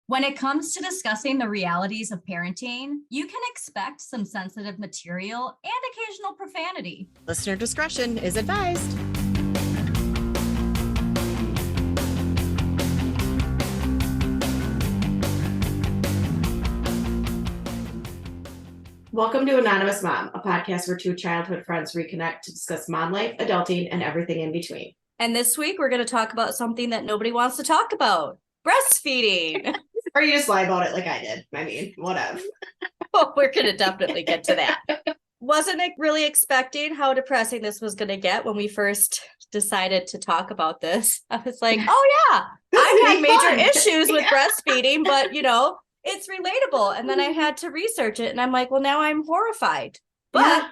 When it comes to discussing the realities of parenting, you can expect some sensitive material and occasional profanity. Listener discretion is advised. Welcome to Anonymous Mom, a podcast where two childhood friends reconnect to discuss mom life, adulting, and everything in between. And this week, we're going to talk about something that nobody wants to talk about. Breastfeeding. Or you just lie about it like I did. I mean, whatever. Well, we're going to definitely get to that. Wasn't really expecting how depressing this was going to get when we first decided to talk about this. I was like, oh yeah, I've had major issues with breastfeeding, but it's relatable. And then I had to research it and I'm like, well, now I'm horrified. But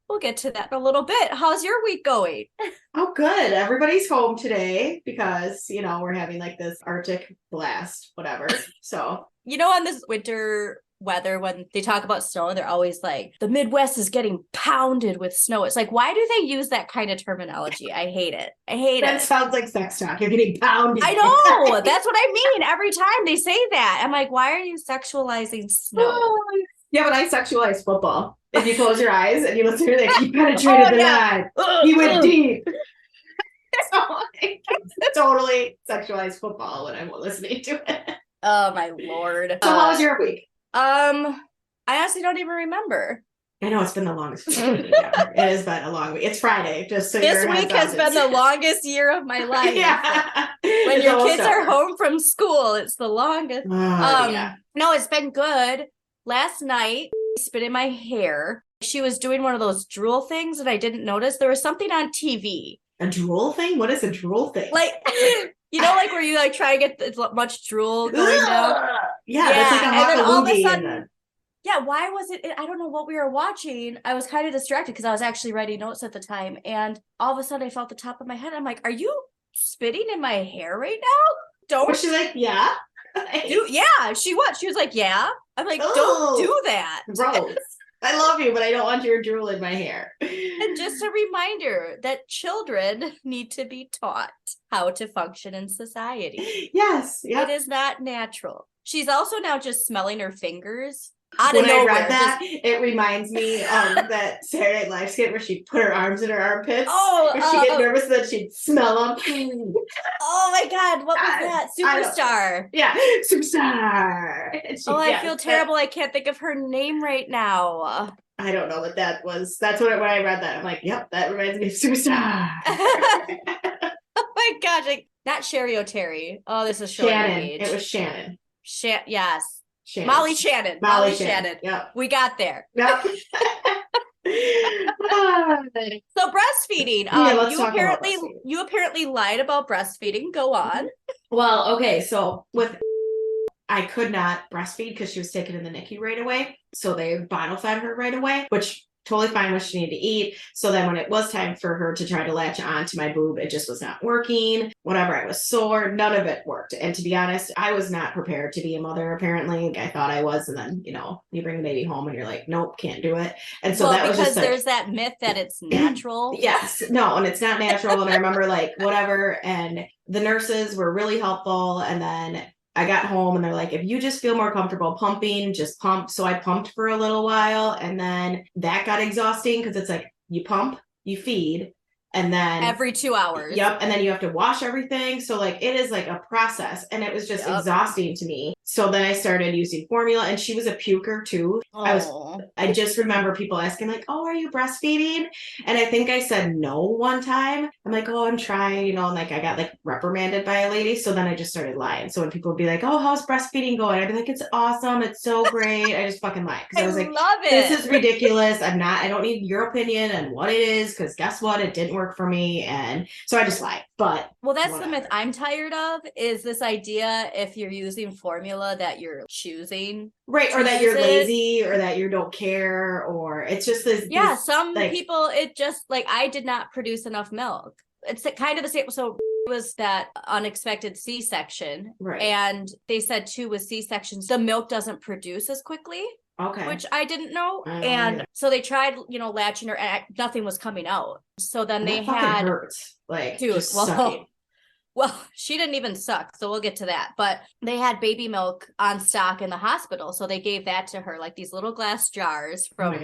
we'll get to that in a little bit. How's your week going? Oh, good. Everybody's home today because, we're having like this Arctic blast, whatever. So, on this winter weather, when they talk about snow, they're always like, the Midwest is getting pounded with snow. It's like, why do they use that kind of terminology? I hate it. That sounds like sex talk. You're getting pounded. I know. That's what I mean. Every time they say that, I'm like, why are you sexualizing snow? Yeah, but I sexualize football. If you close your eyes and you listen to that, you penetrated the line. He went deep. So I totally sexualize football when I'm listening to it. Oh my Lord. So how was your week? I honestly don't even remember. I know it's been the longest week ever. It has been a long week. It's Friday, just so this week has been the longest year of my life. Yeah. When your kids are home from school, it's the longest. Yeah. No, it's been good. Last night, spit in my hair. She was doing one of those drool things and I didn't notice. There was something on TV. A drool thing? What is a drool thing? Like, like where you like try to get as much drool going down. Yeah, that's like a and then all of a sudden, then... yeah, why was it? I don't know what we were watching. I was kind of distracted because I was actually writing notes at the time. And all of a sudden I felt the top of my head. I'm like, are you spitting in my hair right now? Was she like, yeah? Yeah, she was. She was like, yeah. I'm like, don't do that. Gross. I love you, but I don't want your drool in my hair. And just a reminder that children need to be taught how to function in society. Yes. Yep. It is not natural. She's also now just smelling her fingers. When I read that, it reminds me of that Saturday Night Live skit where she put her arms in her armpits. Oh, if she get nervous that she'd smell them. Oh my God, what was that? Superstar. Yeah, Superstar. I feel terrible. I can't think of her name right now. I don't know what that was. That's what when I read that, I'm like, yep, that reminds me of Superstar. Oh my gosh, not Sherry O'Terry. Oh, this is showing Shannon. age. It was Shannon. Yes. Shannon. Molly Shannon. Yep. We got there. Yep. So breastfeeding. You apparently lied about breastfeeding. Go on. Well, okay. So I could not breastfeed because she was taken in the NICU right away. So they bottle fed her right away, which totally fine what she needed to eat. So then when it was time for her to try to latch on to my boob, it just was not working. Whatever, I was sore. None of it worked. And to be honest, I was not prepared to be a mother, apparently. I thought I was. And then, you bring the baby home and you're like, nope, can't do it. And so that was just because there's that myth that it's natural. Yes. No, and it's not natural. And I remember whatever. And the nurses were really helpful. And then I got home and they're like, if you just feel more comfortable pumping, just pump. So I pumped for a little while and then that got exhausting because it's like you pump, you feed, and then every 2 hours. Yep. And then you have to wash everything. So it is like a process and it was just exhausting to me. So then I started using formula and she was a puker too. I just remember people asking like, oh, are you breastfeeding? And I think I said no one time. I'm like, oh, I'm trying, and I got reprimanded by a lady. So then I just started lying. So when people would be like, oh, how's breastfeeding going? I'd be like, it's awesome. It's so great. I just fucking lied. Because I was like, love it. This is ridiculous. I don't need your opinion on what it is. Because guess what? It didn't work for me. And so I just lied. But that's whatever. The myth I'm tired of is this idea if you're using formula that you're choosing. Right. Or that you're lazy or that you don't care or it's just this. Yeah. Some people, it just I did not produce enough milk. It's kind of the same. So it was that unexpected C-section. Right. And they said too with C-sections, the milk doesn't produce as quickly. Okay. Which I didn't know. And so they tried, latching her and nothing was coming out. So then they had hurts. Dude, just sucking. Well, she didn't even suck, so we'll get to that. But they had baby milk on stock in the hospital, so they gave that to her, like these little glass jars from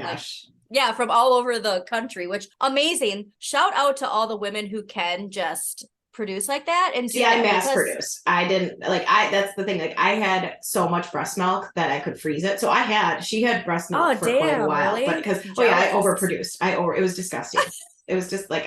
from all over the country, which amazing. Shout out to all the women who can just produce like that and do I mass produce. I didn't that's the thing. Like I had so much breast milk that I could freeze it. So she had breast milk for quite a while, really? but because I overproduced. It was disgusting. It was just like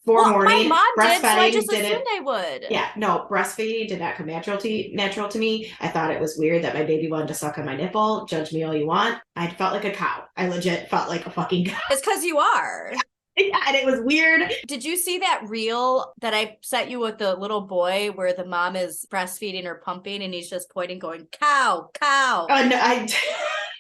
morning my mom breastfeeding did, so I just assumed I would. Yeah, no, breastfeeding did not come natural to me. I thought it was weird that my baby wanted to suck on my nipple. Judge me all you want. I felt like a cow. I legit felt like a fucking cow. It's because you are. Yeah, and it was weird. Did you see that reel that I sent you with the little boy where the mom is breastfeeding or pumping and he's just pointing, going, cow, cow? Oh, no, I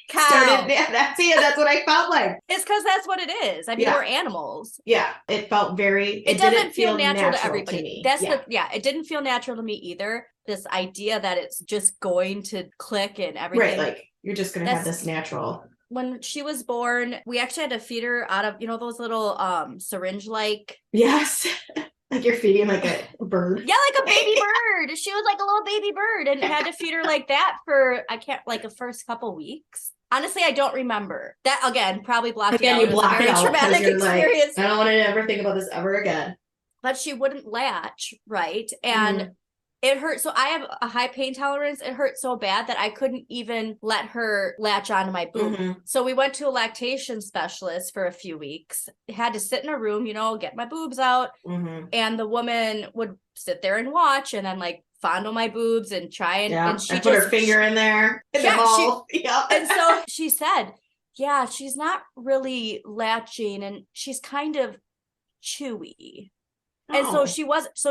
cow. That's what I felt like. It's because that's what it is. I mean, we're animals. Yeah, it felt very. It doesn't feel natural to everybody. To me. It didn't feel natural to me either. This idea that it's just going to click and everything. Right, like you're just going to have this natural. When she was born, we actually had to feed her out of, those little syringe-like. Yes. Like you're feeding like a bird. Yeah, like a baby bird. She was like a little baby bird and had to feed her like that for, the first couple weeks. Honestly, I don't remember. That, again, probably blocked out. You block it out. Traumatic experience. I don't want to ever think about this ever again. But she wouldn't latch, right? And it hurt. So I have a high pain tolerance. It hurt so bad that I couldn't even let her latch onto my boob. So we went to a lactation specialist for a few weeks. Had to sit in a room, get my boobs out. And the woman would sit there and watch and then fondle my boobs and try and she put her finger in there. And so she said, yeah, she's not really latching and she's kind of chewy. And so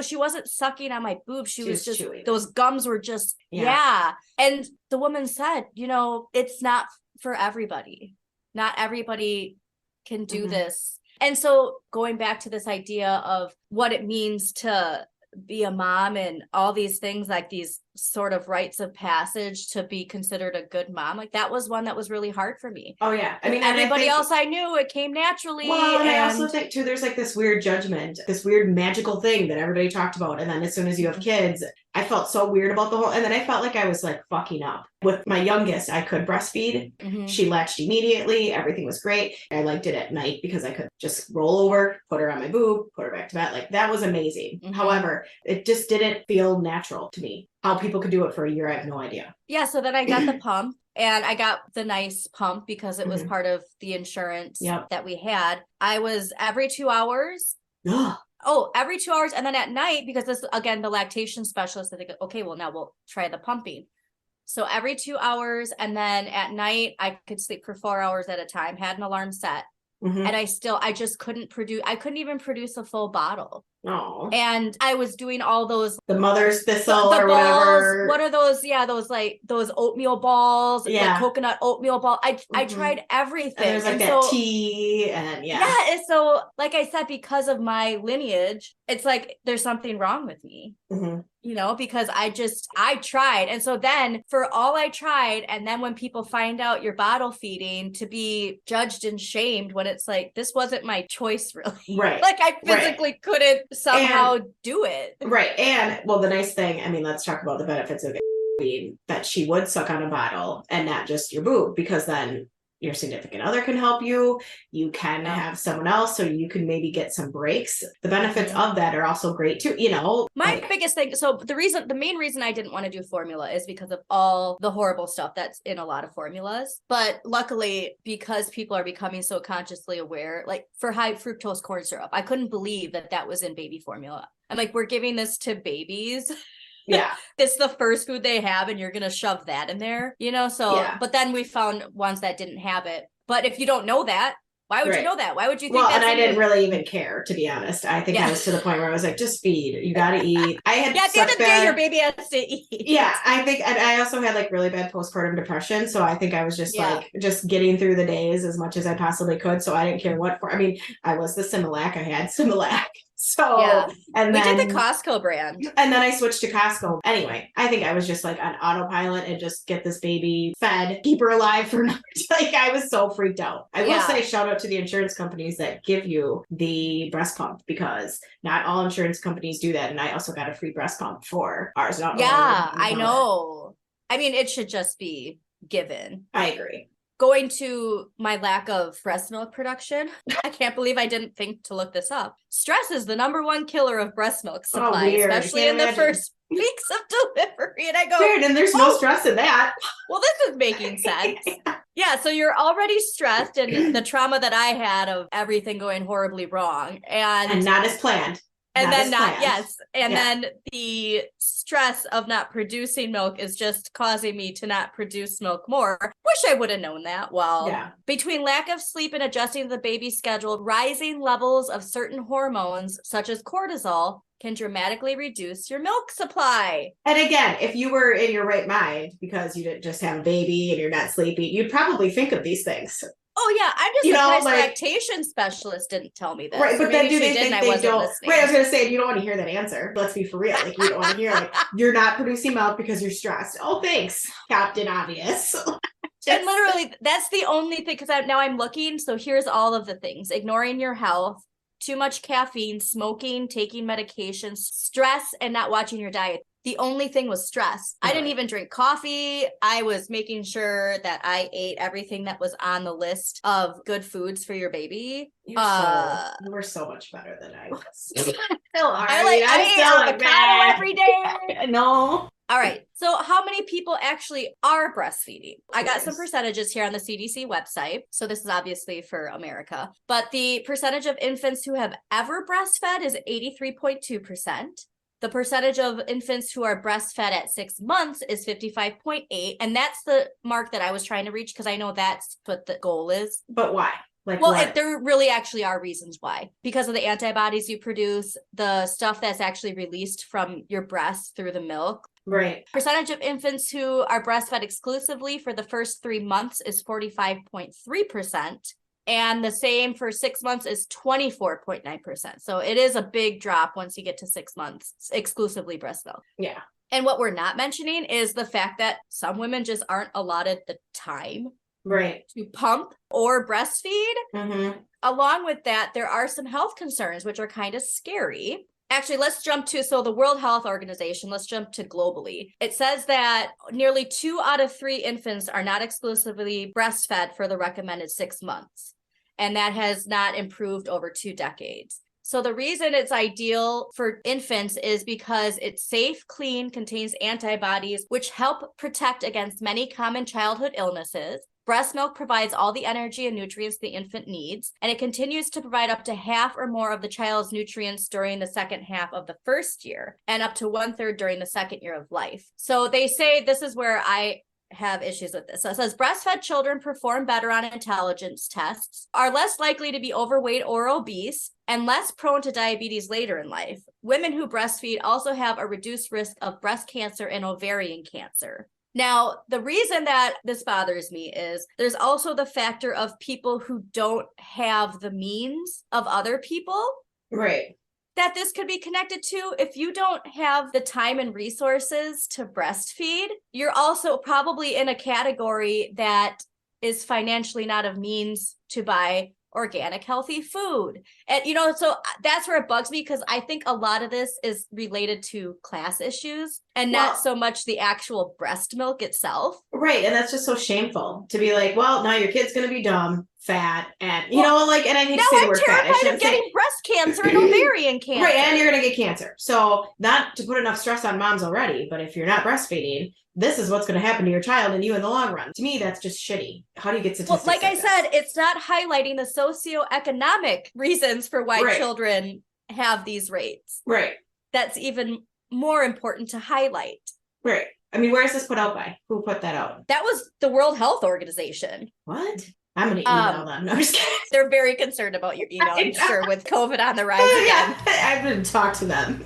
she wasn't sucking on my boob. She was just chewy. Those gums were just And the woman said, it's not for everybody. Not everybody can do this. And so going back to this idea of what it means to be a mom and all these things, like these sort of rites of passage to be considered a good mom, that was one that was really hard for me. Oh yeah, I mean, everybody else I knew, it came naturally. Well, and I also think too, there's this weird judgment, this weird magical thing that everybody talked about, and then as soon as you have kids, I felt so weird about the whole, and then I felt like I was fucking up. With my youngest, I could breastfeed. She latched immediately. Everything was great. I liked it at night because I could just roll over, put her on my boob, put her back to bed. That was amazing. However, it just didn't feel natural to me. How people could do it for a year, I have no idea. Yeah, so then I got the pump, and I got the nice pump because it was part of the insurance that we had. I was every 2 hours. Every 2 hours. And then at night, because this, again, the lactation specialist, I think, okay, well, now we'll try the pumping. So every 2 hours. And then at night, I could sleep for 4 hours at a time, had an alarm set. And I just couldn't even produce a full bottle. Oh. And I was doing all those. The mother's thistle or whatever. What are those? Yeah, those oatmeal balls. Yeah. Coconut oatmeal ball. I tried everything. And there's that tea and Yeah. And so, like I said, because of my lineage, it's there's something wrong with me. Because I tried. And so then for all I tried, and then when people find out you're bottle feeding, to be judged and shamed when it's this wasn't my choice, really. Right. I physically couldn't somehow do it. Right. And well, the nice thing, let's talk about the benefits of being that she would suck on a bottle and not just your boob, because then your significant other can help you. You can have someone else, so you can maybe get some breaks. The benefits of that are also great too. My biggest thing. So the main reason I didn't want to do formula is because of all the horrible stuff that's in a lot of formulas. But luckily, because people are becoming so consciously aware, for high fructose corn syrup, I couldn't believe that was in baby formula. I'm we're giving this to babies. Yeah. It's the first food they have and you're going to shove that in there, but then we found ones that didn't have it. But if you don't know that, why would you know that? Why would you think and I didn't really even care, to be honest. I think I was to the point where I was just feed. You got to eat. I had at the end of the day, your baby has to eat. Yeah, I think, and I also had really bad postpartum depression. So I think I was just just getting through the days as much as I possibly could. So I didn't care what I was the Similac. I had Similac. So, Yeah. and We then did the Costco brand. and then I switched to Costco. Anyway, I think I was just like on autopilot and just get this baby fed, keep her alive for another. Like I was so freaked out. I will say shout out to the insurance companies that give you the breast pump because not all insurance companies do that. And I also got a free breast pump for ours. Yeah, I know. I mean, it should just be given. I agree. Going to my lack of breast milk production, I can't believe I didn't think to look this up. Stress is the number one killer of breast milk supply, especially in the first weeks of delivery. And I go, weird, and there's no stress in that. Well, this is making sense. Yeah, so you're already stressed and the trauma that I had of everything going horribly wrong. And not as planned. And then then the stress of not producing milk is just causing me to not produce milk more. Wish I would have known that. Well, between lack of sleep and adjusting to the baby's schedule, rising levels of certain hormones, such as cortisol, can dramatically reduce your milk supply. And again, if you were in your right mind, because you didn't just have a baby and you're not sleepy, you'd probably think of these things. Oh yeah, I'm just surprised my lactation specialist didn't tell me this. Right, but then do they think they don't? Listening. Right, I was going to say, you don't want to hear that answer. Let's be for real. Like, you don't want to hear, like, you're not producing milk because you're stressed. Oh, thanks, Captain Obvious. And literally, that's the only thing, because now I'm looking, so here's all of the things. Ignoring your health, too much caffeine, smoking, taking medications, stress, and not watching your diet. The only thing was stress. I didn't even drink coffee. I was making sure that I ate everything that was on the list of good foods for your baby. You were so much better than I was. Still are. I eat avocado every day. No. All right. So how many people actually are breastfeeding? I got some percentages here on the CDC website. So this is obviously for America. But the percentage of infants who have ever breastfed is 83.2%. The percentage of infants who are breastfed at 6 months is 55.8%. And that's the mark that I was trying to reach because I know that's what the goal is. But why? There really actually are reasons why. Because of the antibodies you produce, the stuff that's actually released from your breast through the milk. Right. Percentage of infants who are breastfed exclusively for the first 3 months is 45.3%. And the same for 6 months is 24.9%. So it is a big drop once you get to 6 months, exclusively breast milk. Yeah. And what we're not mentioning is the fact that some women just aren't allotted the time to pump or breastfeed. Mm-hmm. Along with that, there are some health concerns, which are kind of scary. Actually, let's jump to, the World Health Organization, let's jump to globally. It says that nearly 2 out of 3 infants are not exclusively breastfed for the recommended 6 months. And that has not improved over 2 decades. So the reason it's ideal for infants is because it's safe, clean, contains antibodies, which help protect against many common childhood illnesses. Breast milk provides all the energy and nutrients the infant needs, and it continues to provide up to half or more of the child's nutrients during the second half of the first year, and up to 1/3 during the second year of life. So they say, this is where I have issues with this. So it says breastfed children perform better on intelligence tests, are less likely to be overweight or obese, and less prone to diabetes later in life. Women who breastfeed also have a reduced risk of breast cancer and ovarian cancer. Now, the reason that this bothers me is there's also the factor of people who don't have the means of other people. Right. That this could be connected to. If you don't have the time and resources to breastfeed, you're also probably in a category that is financially not of means to buy organic, healthy food. And, so that's where it bugs me, because I think a lot of this is related to class issues and not so much the actual breast milk itself. Right. And that's just so shameful to be like, well, now your kid's going to be dumb, fat, and, and I need to say the word fat. Now I'm terrified of getting breast cancer and ovarian cancer. Right. And you're going to get cancer. So not to put enough stress on moms already, but if you're not breastfeeding, this is what's going to happen to your child and you in the long run. To me, that's just shitty. How do you get statistics? Well, like I said, it's not highlighting the socioeconomic reasons for why children have these rates. Right. That's even more important to highlight. Right. I mean, where is this put out by? Who put that out? That was the World Health Organization. What? I'm going to email them. No, I'm just kidding. They're very concerned about your email, I'm sure, with COVID on the rise again. I'm going to talk to them.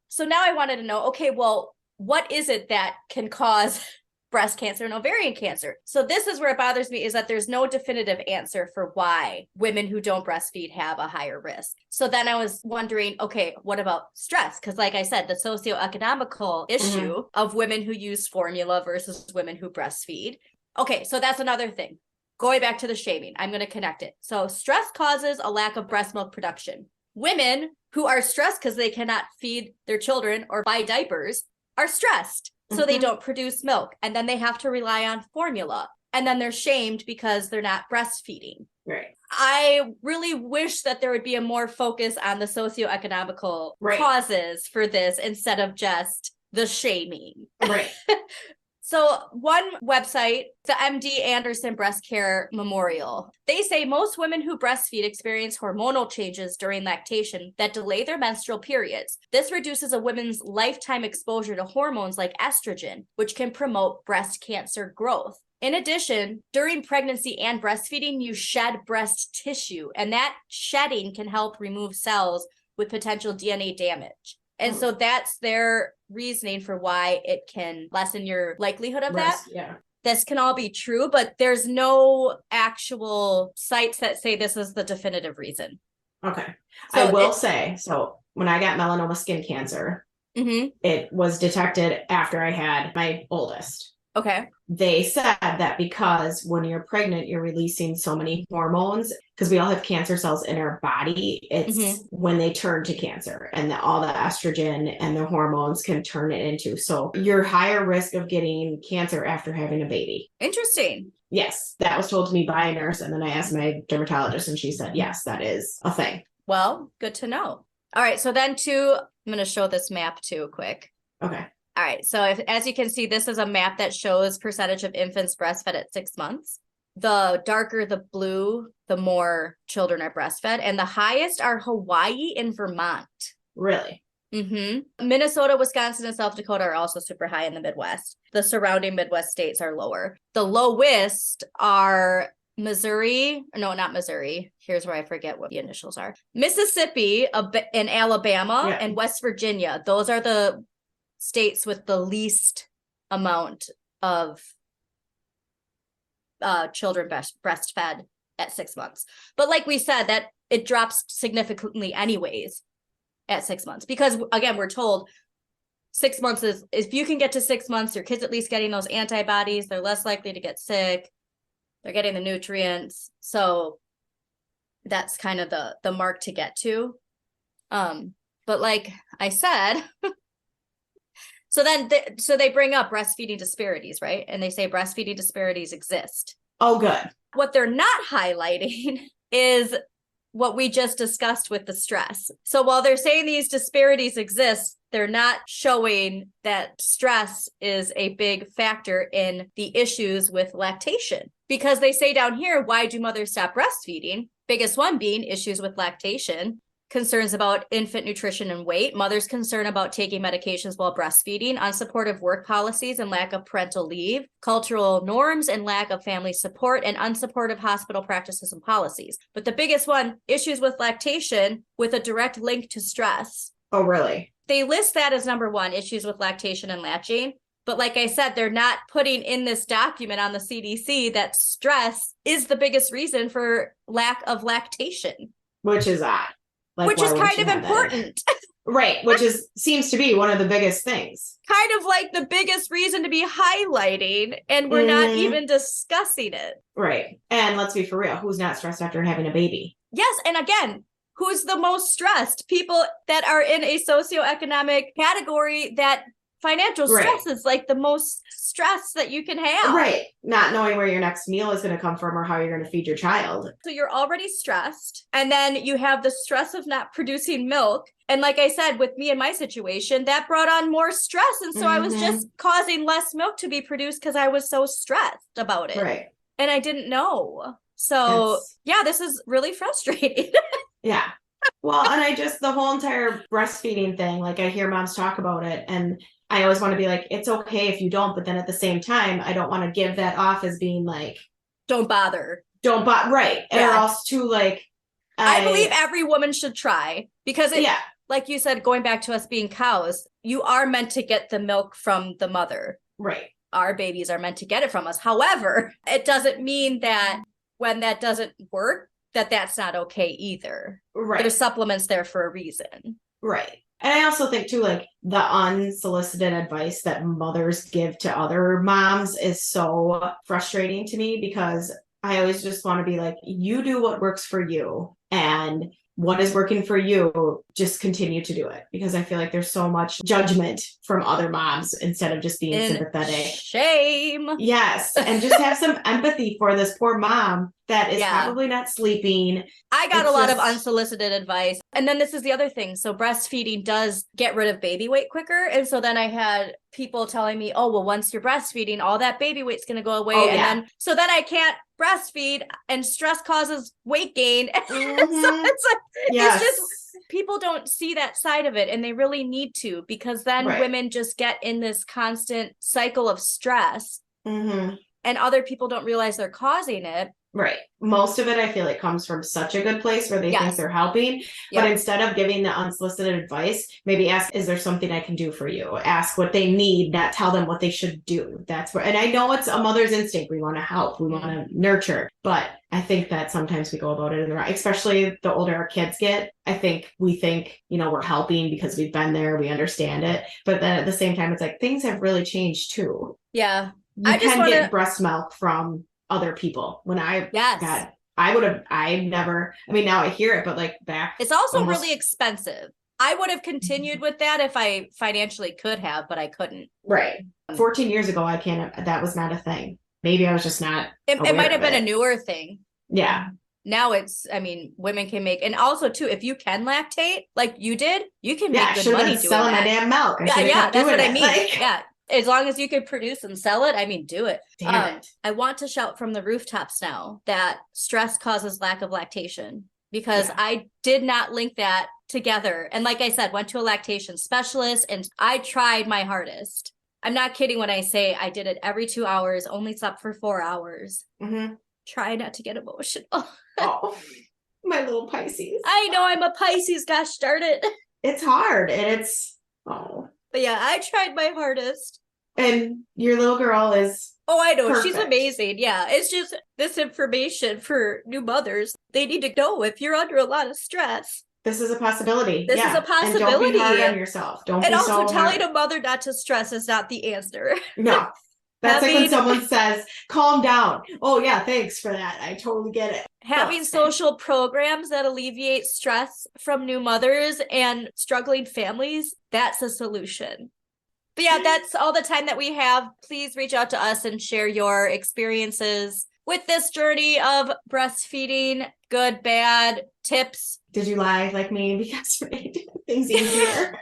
So now I wanted to know, okay, well, what is it that can cause breast cancer and ovarian cancer. So this is where it bothers me, is that there's no definitive answer for why women who don't breastfeed have a higher risk. So then I was wondering, okay, what about stress? Because like I said, the socioeconomical issue of women who use formula versus women who breastfeed. Okay, so that's another thing. Going back to the shaming, I'm going to connect it. So stress causes a lack of breast milk production. Women who are stressed because they cannot feed their children or buy diapers are stressed. So they don't produce milk, and then they have to rely on formula, and then they're shamed because they're not breastfeeding. Right. I really wish that there would be a more focus on the socioeconomical causes for this instead of just the shaming. Right. So one website, the MD Anderson Breast Care Memorial, they say most women who breastfeed experience hormonal changes during lactation that delay their menstrual periods. This reduces a woman's lifetime exposure to hormones like estrogen, which can promote breast cancer growth. In addition, during pregnancy and breastfeeding, you shed breast tissue, and that shedding can help remove cells with potential DNA damage. And so that's their reasoning for why it can lessen your likelihood of that. Yeah. This can all be true, but there's no actual sites that say this is the definitive reason. Okay. So I will say, so when I got melanoma skin cancer, it was detected after I had my oldest. Okay. They said that because when you're pregnant, you're releasing so many hormones, because we all have cancer cells in our body. It's when they turn to cancer, and all the estrogen and the hormones can turn it into. So you're higher risk of getting cancer after having a baby. Interesting. Yes, that was told to me by a nurse. And then I asked my dermatologist, and she said, yes, that is a thing. Well, good to know. All right. So then I'm going to show this map too quick. Okay. All right, so as you can see, this is a map that shows percentage of infants breastfed at 6 months. The darker the blue, the more children are breastfed. And the highest are Hawaii and Vermont. Really? Minnesota, Wisconsin, and South Dakota are also super high in the Midwest. The surrounding Midwest states are lower. The lowest are Missouri. No, not Missouri. Here's where I forget what the initials are. Mississippi and Alabama and West Virginia. Those are the states with the least amount of children breastfed at 6 months. But like we said, that it drops significantly anyways at 6 months, because again, we're told 6 months is, if you can get to 6 months, your kid's at least getting those antibodies, they're less likely to get sick, they're getting the nutrients. So that's kind of the mark to get to. But like I said, so then, they bring up breastfeeding disparities, right? And they say breastfeeding disparities exist. Oh, good. What they're not highlighting is what we just discussed with the stress. So while they're saying these disparities exist, they're not showing that stress is a big factor in the issues with lactation. Because they say down here, why do mothers stop breastfeeding? Biggest one being issues with lactation. Concerns about infant nutrition and weight, mothers' concern about taking medications while breastfeeding, unsupportive work policies and lack of parental leave, cultural norms and lack of family support, and unsupportive hospital practices and policies. But the biggest one, issues with lactation with a direct link to stress. Oh, really? They list that as number one, issues with lactation and latching. But like I said, they're not putting in this document on the CDC that stress is the biggest reason for lack of lactation. Which is odd. Like, which is kind of important. Right. Which seems to be one of the biggest things. Kind of like the biggest reason to be highlighting, and we're not even discussing it. Right. And let's be for real. Who's not stressed after having a baby? Yes. And again, who's the most stressed? People that are in a socioeconomic category that financial stress is like the most stress that you can have. Right. Not knowing where your next meal is going to come from or how you're going to feed your child. So you're already stressed. And then you have the stress of not producing milk. And like I said, with me and my situation, that brought on more stress. And so I was just causing less milk to be produced because I was so stressed about it. Right. And I didn't know. So this is really frustrating. Yeah. Well, and the whole entire breastfeeding thing, like I hear moms talk about it, and I always want to be like, it's okay if you don't, but then at the same time, I don't want to give that off as being like, don't bother. Right. Yeah. Or else too, like, I believe every woman should try, because like you said, going back to us being cows, you are meant to get the milk from the mother. Right. our babies are meant to get it from us. However, it doesn't mean that when that doesn't work, that that's not okay either. Right. There's supplements there for a reason. Right. And I also think too, like the unsolicited advice that mothers give to other moms is so frustrating to me, because I always just want to be like, you do what works for you, and what is working for you, just continue to do it. Because I feel like there's so much judgment from other moms instead of just being sympathetic. Shame. Yes. And just have some empathy for this poor mom that is probably not sleeping. I got a lot of unsolicited advice. And then this is the other thing. So breastfeeding does get rid of baby weight quicker. And so then I had people telling me, oh, well, once you're breastfeeding, all that baby weight's going to go away. Then I can't breastfeed, and stress causes weight gain. So it's like, it's just, people don't see that side of it, and they really need to, because then women just get in this constant cycle of stress, and other people don't realize they're causing it. Right. Most of it, I feel like, comes from such a good place where they think they're helping. But instead of giving the unsolicited advice, maybe ask, is there something I can do for you? Ask what they need, not tell them what they should do. That's where, and I know it's a mother's instinct. We want to help. We want to nurture. But I think that sometimes we go about it in the right, especially the older our kids get. I think we think, we're helping because we've been there. We understand it. But then at the same time, it's like things have really changed too. Yeah. You can get breast milk from other people. When I now I hear it, but like back, it's also really expensive. I would have continued with that if I financially could have, but I couldn't. Right. 14 years ago, that was not a thing. Maybe I was just not. It might have been a newer thing. Yeah. Now women can make, and also too, if you can lactate like you did, you can make good money doing selling my damn milk. That's what I mean. As long as you can produce and sell it, do it. Damn it. I want to shout from the rooftops now that stress causes lack of lactation, because I did not link that together. And like I said, went to a lactation specialist, and I tried my hardest. I'm not kidding when I say I did it every 2 hours, only slept for 4 hours. Try not to get emotional. Oh, my little Pisces. I know, I'm a Pisces. Gosh darn it. It's hard, and But yeah, I tried my hardest. And your little girl is... Oh, I know. perfect. She's amazing. Yeah. It's just this information for new mothers. They need to know if you're under a lot of stress. This is a possibility. This is a possibility. And don't be hard on yourself. And also telling a mother not to stress is not the answer. No. That's like when someone says, calm down. Oh, yeah, thanks for that. I totally get it. Having social programs that alleviate stress from new mothers and struggling families, that's a solution. But yeah, that's all the time that we have. Please reach out to us and share your experiences with this journey of breastfeeding, good, bad, tips. Did you lie like me because it made things easier?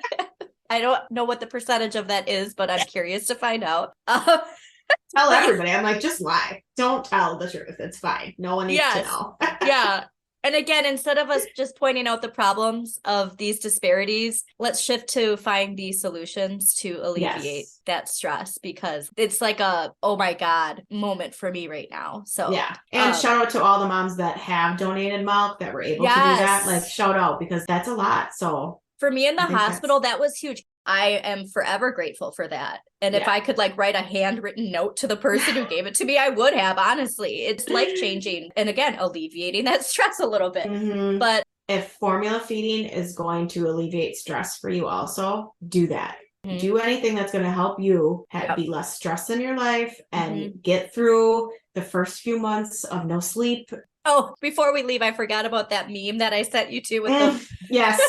I don't know what the percentage of that is, but I'm curious to find out. Tell everybody. I'm like, just lie. Don't tell the truth. It's fine. No one needs to know. Yeah. And again, instead of us just pointing out the problems of these disparities, let's shift to find these solutions to alleviate that stress, because it's like a, oh my God moment for me right now. So and shout out to all the moms that have donated milk that were able to do that. Like, shout out, because that's a lot. So for me in the hospital, that was huge. I am forever grateful for that. And if I could write a handwritten note to the person who gave it to me, I would have, honestly. It's life-changing. And again, alleviating that stress a little bit. But if formula feeding is going to alleviate stress for you also, do that. Do anything that's going to help you be less stress in your life and get through the first few months of no sleep. Oh, before we leave, I forgot about that meme that I sent you to with the yes.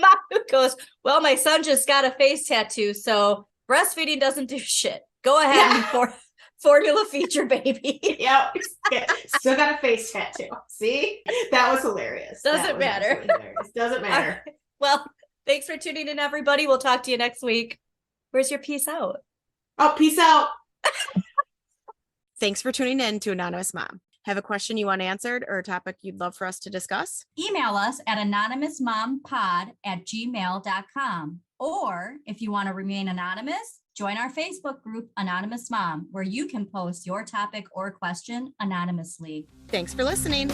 mom who goes, well, my son just got a face tattoo, so breastfeeding doesn't do shit. Go ahead and formula feed your baby. Yep. Still got a face tattoo. See? That was hilarious. Doesn't matter. Doesn't matter. Well, thanks for tuning in, everybody. We'll talk to you next week. Where's your peace out? Oh, peace out. Thanks for tuning in to Anonymous Mom. Have a question you want answered or a topic you'd love for us to discuss? Email us at anonymousmompod@gmail.com. Or if you want to remain anonymous, join our Facebook group, Anonymous Mom, where you can post your topic or question anonymously. Thanks for listening.